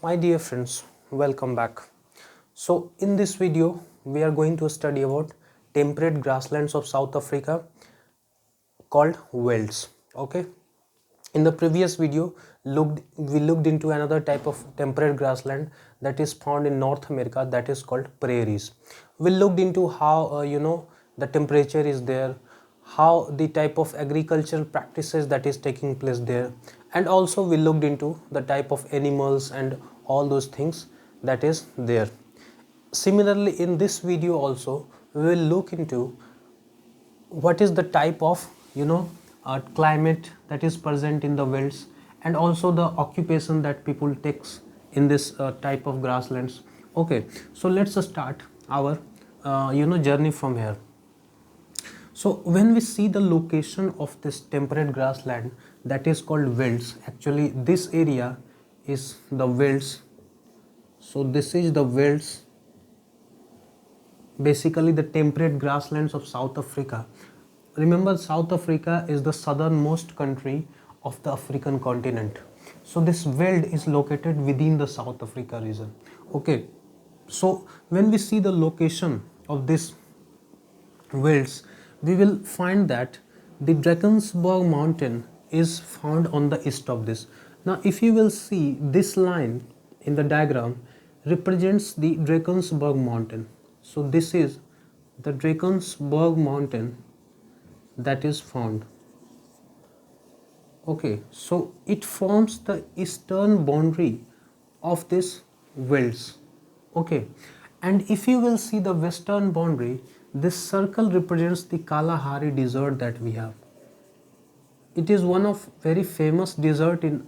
My dear friends, welcome back. So in this video, we are going to study about temperate grasslands of South Africa called velds. Okay. In the previous video, we looked into another type of temperate grassland that is found in North America, that is called prairies. We looked into how the temperature is there, how the type of agricultural practices that is taking place there, and also we looked into the type of animals and all those things that is there. Similarly, in this video also we will look into what is the type of climate that is present in the velds, and also the occupation that people takes in this type of grasslands. Okay, so let's start our journey from here. So when we see the location of this temperate grassland that is called velds, actually this area is the velds. So this is the velds, basically the temperate grasslands of South Africa. Remember, South Africa is the southernmost country of the African continent. So this veld is located within the South Africa region. Okay, so when we see the location of this velds, we will find that the Drakensberg mountain is found on the east of this. Now if you will see, this line in the diagram represents the Drakensberg mountain. So this is the Drakensberg mountain that is found. Okay, so it forms the eastern boundary of this velds. Okay, and if you will see the western boundary, this circle represents the Kalahari desert that we have. It is one of very famous desert in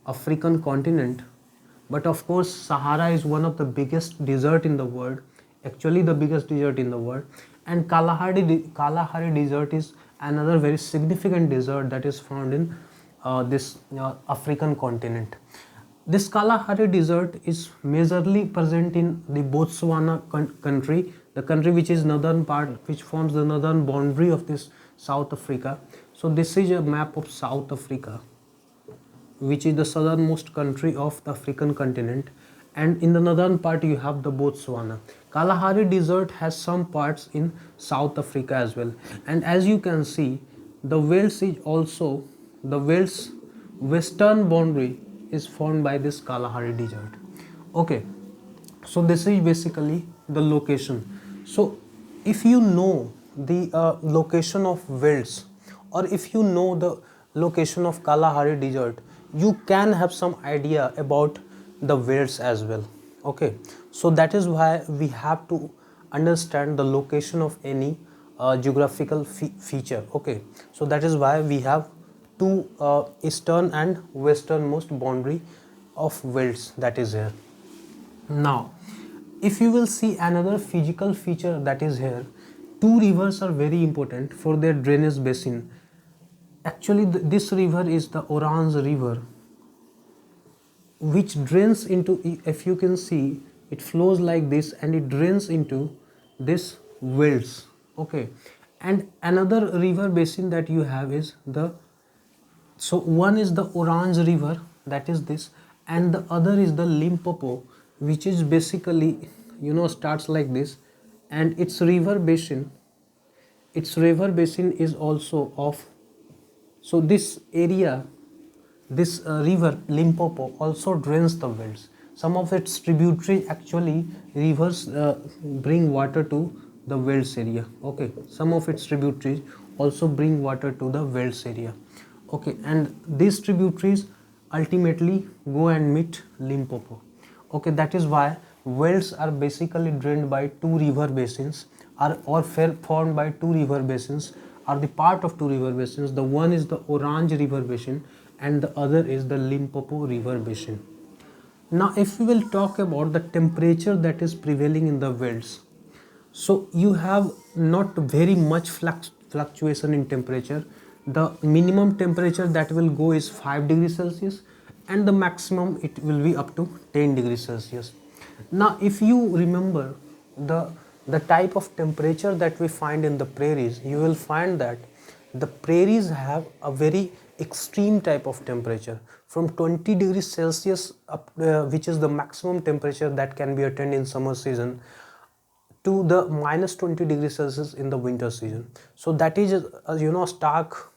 African continent, but of course Sahara is one of the biggest desert in the world, actually the biggest desert in the world, and Kalahari desert is another very significant desert that is found in this African continent. This Kalahari desert is majorly present in the Botswana country, the country which is northern part, which forms the northern boundary of this South Africa. So this is a map of South Africa, which is the southernmost country of the African continent, and in the northern part you have the Botswana. Kalahari desert has some parts in South Africa as well, and as you can see, the Wales is also, the Wales western boundary is formed by this Kalahari desert. Okay, so this is basically the location. So if you know the location of Wales, or if you know the location of Kalahari desert, you can have some idea about the Wales as well. Okay, so that is why we have to understand the location of any geographical feature. Okay, so that is why we have two eastern and westernmost boundary of Wales that is here. Now if you will see another physical feature that is here, two rivers are very important for their drainage basin. Actually this river is the Orange River, which drains into, if you can see, it flows like this and it drains into this velds. Okay, and another river basin that you have is the, so one is the Orange River, that is this, and the other is the Limpopo, which is basically starts like this, and its river basin is also of, so this area, this river Limpopo also drains the velds. Some of its tributaries, actually rivers bring water to the velds area. Okay, some of its tributaries also bring water to the velds area. Okay, and these tributaries ultimately go and meet Limpopo. Okay, that is why velds are basically drained by two river basins, or formed by two river basins, are the part of two river basins. The one is the Orange River basin and the other is the Limpopo River basin. Now if we will talk about the temperature that is prevailing in the velds, so you have not very much fluctuation in temperature. The minimum temperature that will go is 5 degrees Celsius, and the maximum it will be up to 10 degrees Celsius. Now if you remember the type of temperature that we find in the prairies, you will find that the prairies have a very extreme type of temperature from 20 degrees Celsius up, which is the maximum temperature that can be attained in summer season, to the minus 20 degrees Celsius in the winter season. So that is a stark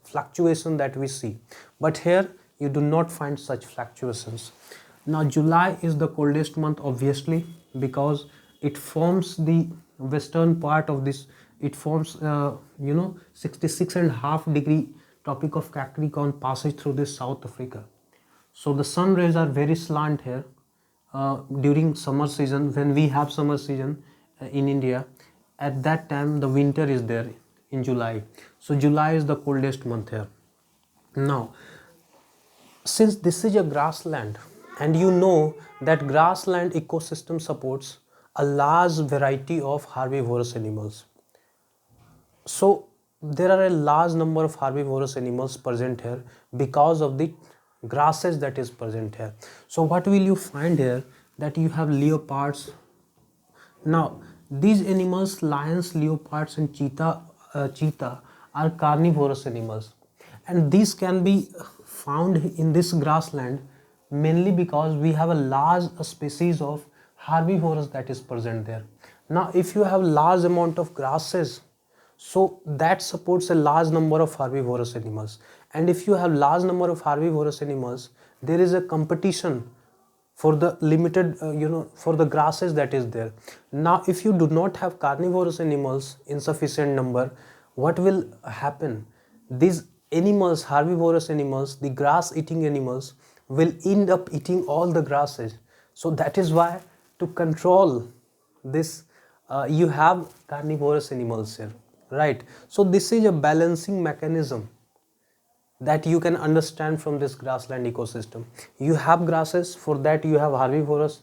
fluctuation that we see, but here you do not find such fluctuations. Now July is the coldest month, obviously, because it forms the western part of this. It forms 66.5 degree Tropic of Capricorn passage through this South Africa. So the sun rays are very slant here during summer season. When we have summer season in India, at that time the winter is there in July. So July is the coldest month here. Now, since this is a grassland, and you know that grassland ecosystem supports a large variety of herbivorous animals. So there are a large number of herbivorous animals present here because of the grasses that is present here. So what will you find here? That you have leopards. Now these animals, lions, leopards and cheetah are carnivorous animals, and these can be found in this grassland mainly because we have a large species of herbivorous that is present there. Now if you have large amount of grasses, so that supports a large number of herbivorous animals, and if you have large number of herbivorous animals, there is a competition for the limited for the grasses that is there. Now if you do not have carnivorous animals in sufficient number, what will happen? These animals, herbivorous animals, the grass eating animals, will end up eating all the grasses. So that is why, to control this, you have carnivorous animals here, right? So this is a balancing mechanism that you can understand from this grassland ecosystem. You have grasses, for that you have herbivorous,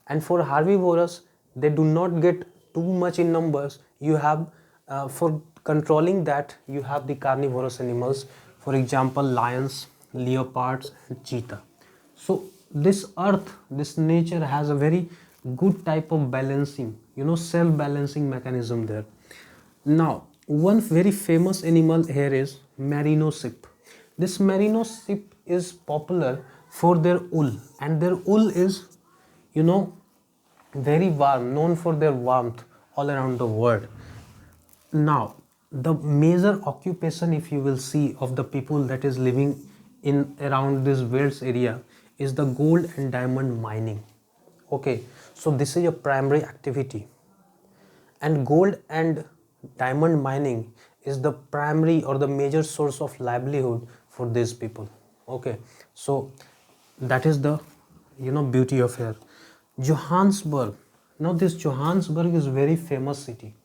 and for herbivorous they do not get too much in numbers. You have for controlling that, you have the carnivorous animals, for example lions, leopards and cheetah. So this earth, this nature has a very good type of balancing, self-balancing mechanism there. Now one very famous animal here is merino sheep. This merino sheep is popular for their wool, and their wool is very warm, known for their warmth all around the world. Now the major occupation, if you will see, of the people that is living in around this Wales area is the gold and diamond mining. Okay, so this is a primary activity, and gold and diamond mining is the primary or the major source of livelihood for these people. Okay, so that is the beauty of here. Johannesburg. Now this Johannesburg is very famous city,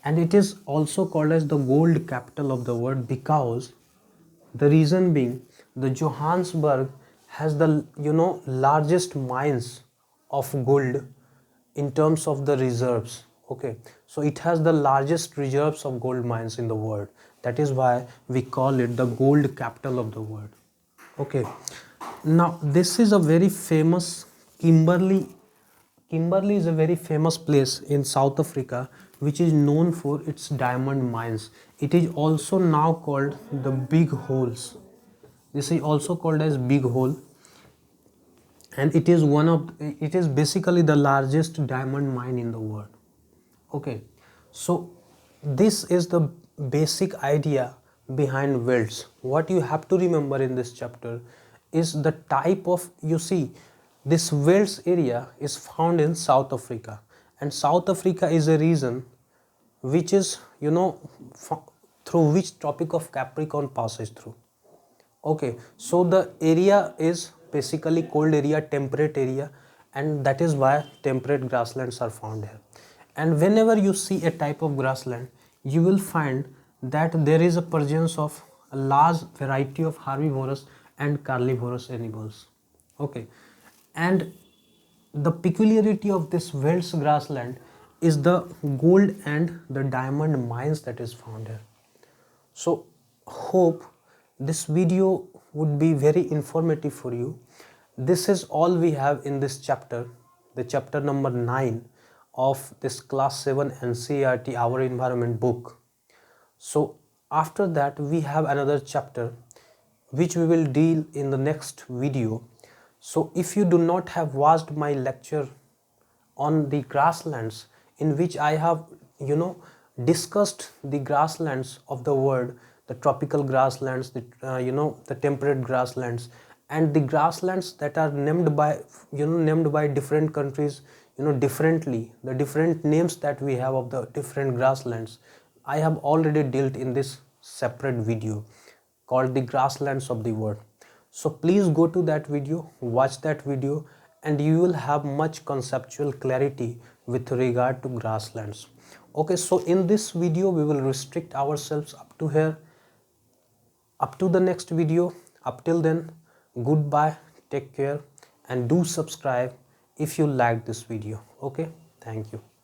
and it is also called as the gold capital of the world, because the reason being, the Johannesburg has the largest mines of gold in terms of the reserves. Okay, so it has the largest reserves of gold mines in the world. That is why we call it the gold capital of the world. Okay, now this is a very famous Kimberley. Kimberley is a very famous place in South Africa which is known for its diamond mines. It is also now called the Big Holes. This is also called as Big Hole, and it is basically the largest diamond mine in the world. Okay, so this is the basic idea behind welts. What you have to remember in this chapter is the type of, this welts area is found in South Africa, and South Africa is a region which is through which Tropic of Capricorn passes through. Okay, so the area is basically cold area, temperate area, and that is why temperate grasslands are found here. And whenever you see a type of grassland, you will find that there is a presence of a large variety of herbivorous and carnivorous animals. Okay, and the peculiarity of this Wales grassland is the gold and the diamond mines that is found here. So hope this video would be very informative for you. This is all we have in this chapter, the chapter number 9 of this class 7 NCERT Our Environment book. So after that we have another chapter which we will deal in the next video. So if you do not have watched my lecture on the grasslands, in which I have discussed the grasslands of the world, the tropical grasslands, the the temperate grasslands, and the grasslands that are named by named by different countries differently, the different names that we have of the different grasslands, I have already dealt in this separate video called the grasslands of the world. So please go to that video, watch that video, and you will have much conceptual clarity with regard to grasslands. Okay, so in this video we will restrict ourselves up to here, up to the next video. Up till then, goodbye, take care, and do subscribe if you like this video. Okay, thank you.